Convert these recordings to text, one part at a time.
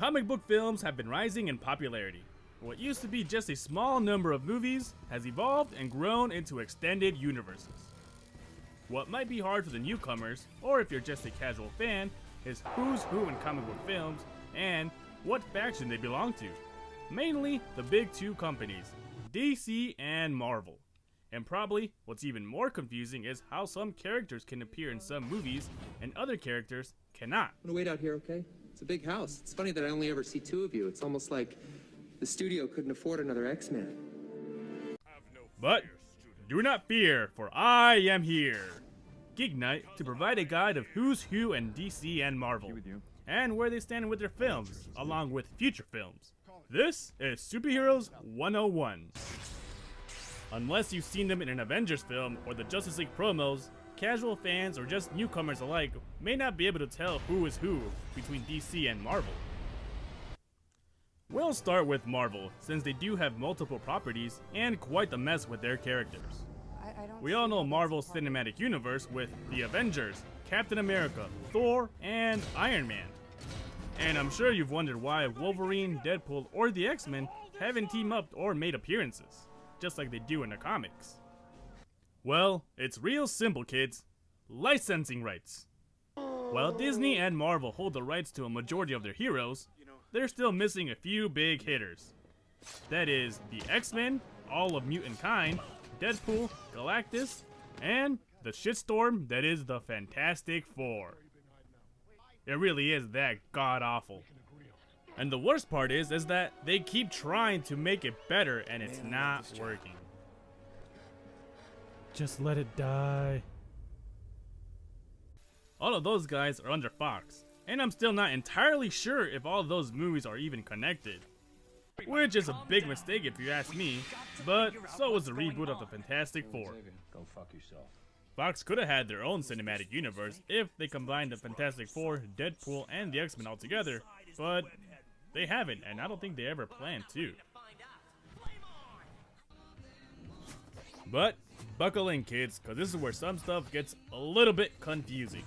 Comic book films have been rising in popularity. What used to be just a small number of movies has evolved and grown into extended universes. What might be hard for the newcomers, or if you're just a casual fan, is who's who in comic book films and what faction they belong to. Mainly the big two companies, DC and Marvel. And probably what's even more confusing is how some characters can appear in some movies and other characters cannot. I'm gonna wait out here, okay? It's a big house. It's funny that I only ever see two of you. It's almost like the studio couldn't afford another X-Men. But do not fear, for I am here, Geek Knight, to provide a guide of who's who in DC and Marvel, and where they stand with their films, along with future films. This is Superheroes 101. Unless you've seen them in an Avengers film or the Justice League promos, casual fans or just newcomers alike may not be able to tell who is who between DC and Marvel. We'll start with Marvel, since they do have multiple properties and quite the mess with their characters. We all know Marvel's cinematic universe with the Avengers, Captain America, Thor, and Iron Man. And I'm sure you've wondered why Wolverine, Deadpool, or the X-Men haven't teamed up or made appearances, just like they do in the comics. Well, it's real simple, kids. Licensing rights. While Disney and Marvel hold the rights to a majority of their heroes, they're still missing a few big hitters. That is, the X-Men, all of Mutant Kind, Deadpool, Galactus, and the shitstorm that is the Fantastic Four. It really is that god-awful. And the worst part is that they keep trying to make it better and it's not working. Just let it die. All of those guys are under Fox, and I'm still not entirely sure if all of those movies are even connected. Which is a big mistake if you ask me, but so was the reboot of the Fantastic Four. Go fuck yourself. Fox could have had their own cinematic universe if they combined the Fantastic Four, Deadpool, and the X-Men all together, but they haven't, and I don't think they ever planned to. But buckle in, kids, because this is where some stuff gets a little bit confusing.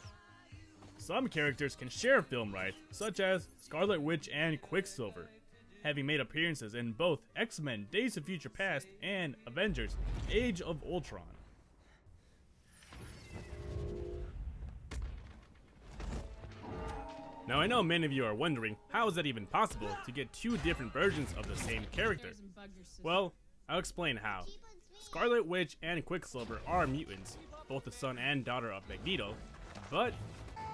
Some characters can share film rights, such as Scarlet Witch and Quicksilver, having made appearances in both X-Men Days of Future Past and Avengers Age of Ultron. Now I know many of you are wondering, how is that even possible to get two different versions of the same character? Well, I'll explain how. Scarlet Witch and Quicksilver are mutants, both the son and daughter of Magneto, but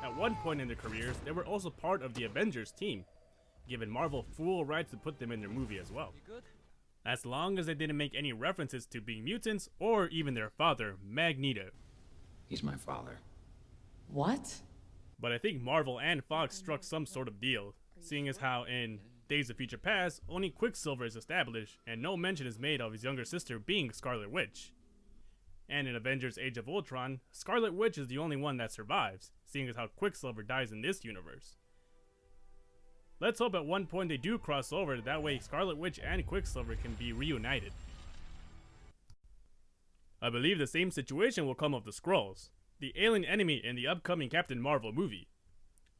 at one point in their careers, they were also part of the Avengers team, giving Marvel full rights to put them in their movie as well. As long as they didn't make any references to being mutants or even their father, Magneto. He's my father. What? But I think Marvel and Fox struck some sort of deal, seeing as how in Days of Future Past, only Quicksilver is established, and no mention is made of his younger sister being Scarlet Witch. And in Avengers Age of Ultron, Scarlet Witch is the only one that survives, seeing as how Quicksilver dies in this universe. Let's hope at one point they do cross over, that way Scarlet Witch and Quicksilver can be reunited. I believe the same situation will come of the Skrulls, the alien enemy in the upcoming Captain Marvel movie.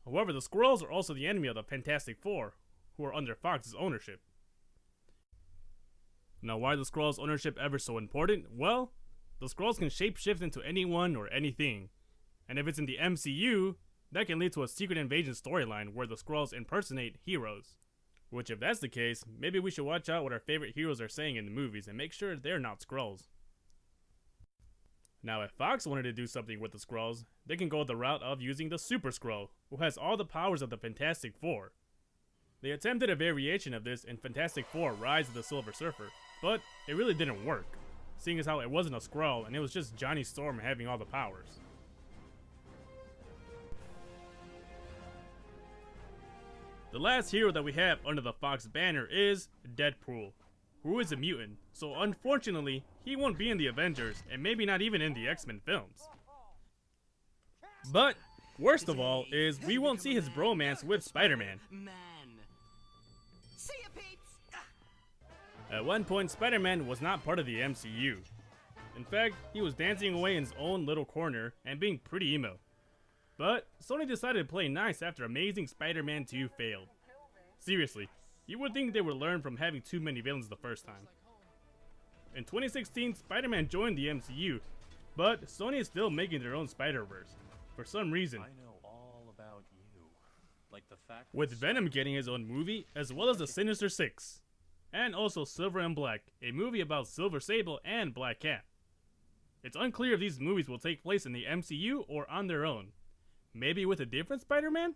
However, the Skrulls are also the enemy of the Fantastic Four, who are under Fox's ownership. Now, why is the Skrulls' ownership ever so important? Well, the Skrulls can shapeshift into anyone or anything. And if it's in the MCU, that can lead to a Secret Invasion storyline where the Skrulls impersonate heroes. Which, if that's the case, maybe we should watch out what our favorite heroes are saying in the movies and make sure they're not Skrulls. Now, if Fox wanted to do something with the Skrulls, they can go the route of using the Super Skrull, who has all the powers of the Fantastic Four. They attempted a variation of this in Fantastic Four Rise of the Silver Surfer, but it really didn't work, seeing as how it wasn't a Skrull and it was just Johnny Storm having all the powers. The last hero that we have under the Fox banner is Deadpool, who is a mutant, so unfortunately, he won't be in the Avengers and maybe not even in the X-Men films. But worst of all is we won't see his bromance with Spider-Man. At one point, Spider-Man was not part of the MCU. In fact, he was dancing away in his own little corner and being pretty emo. But Sony decided to play nice after Amazing Spider-Man 2 failed. Seriously, you would think they would learn from having too many villains the first time. In 2016, Spider-Man joined the MCU, but Sony is still making their own Spider-Verse, for some reason. I know all about you. Like the fact With Venom getting his own movie, as well as the Sinister Six. And also Silver and Black, a movie about Silver Sable and Black Cat. It's unclear if these movies will take place in the MCU or on their own. Maybe with a different Spider-Man?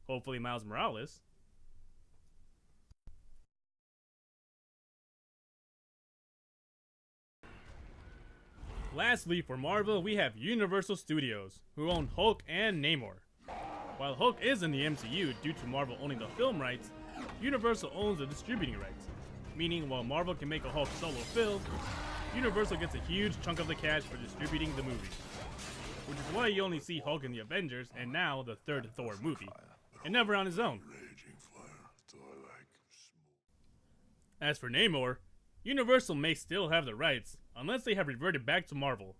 Hopefully Miles Morales. Lastly, for Marvel, we have Universal Studios, who own Hulk and Namor. While Hulk is in the MCU due to Marvel owning the film rights, Universal owns the distributing rights, meaning while Marvel can make a Hulk solo film, Universal gets a huge chunk of the cash for distributing the movie. Which is why you only see Hulk in the Avengers and now the third Thor movie, and never on his own. As for Namor, Universal may still have the rights, unless they have reverted back to Marvel.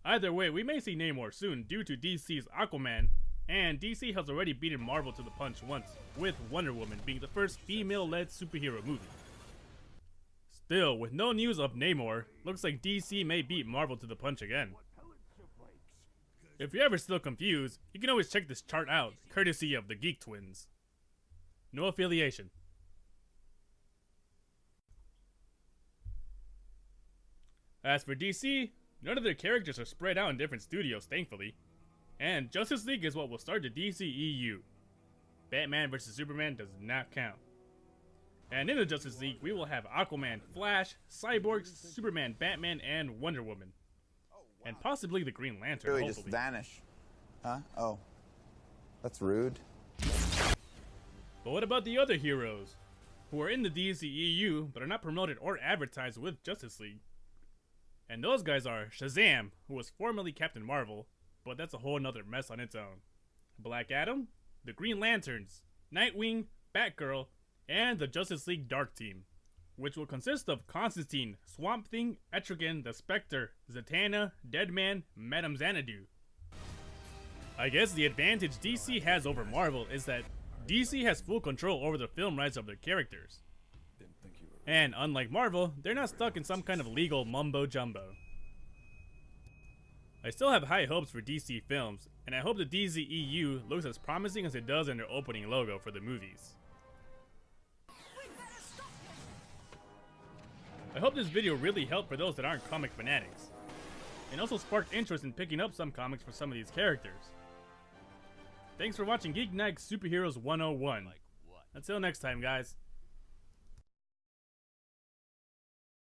Either way, we may see Namor soon due to DC's Aquaman, and DC has already beaten Marvel to the punch once, with Wonder Woman being the first female-led superhero movie. Still, with no news of Namor, looks like DC may beat Marvel to the punch again. If you're ever still confused, you can always check this chart out, courtesy of the Geek Twins. No affiliation. As for DC, none of their characters are spread out in different studios, thankfully. And Justice League is what will start the DCEU. Batman vs Superman does not count. And in the Justice League, we will have Aquaman, Flash, Cyborg, Superman, Batman, and Wonder Woman. And possibly the Green Lantern, Really hopefully. just vanish. Huh? Oh. That's rude. But what about the other heroes? Who are in the DCEU, but are not promoted or advertised with Justice League? And those guys are Shazam, who was formerly Captain Marvel, but that's a whole nother mess on its own. Black Adam, the Green Lanterns, Nightwing, Batgirl, and the Justice League Dark Team, which will consist of Constantine, Swamp Thing, Etrigan, the Spectre, Zatanna, Deadman, Madame Xanadu. I guess the advantage DC has over Marvel is that DC has full control over the film rights of their characters. And unlike Marvel, they're not stuck in some kind of legal mumbo-jumbo. I still have high hopes for DC films, and I hope the DCEU looks as promising as it does in their opening logo for the movies. I hope this video really helped for those that aren't comic fanatics, and also sparked interest in picking up some comics for some of these characters. Thanks for watching Geek Night Superheroes 101. Until next time, guys.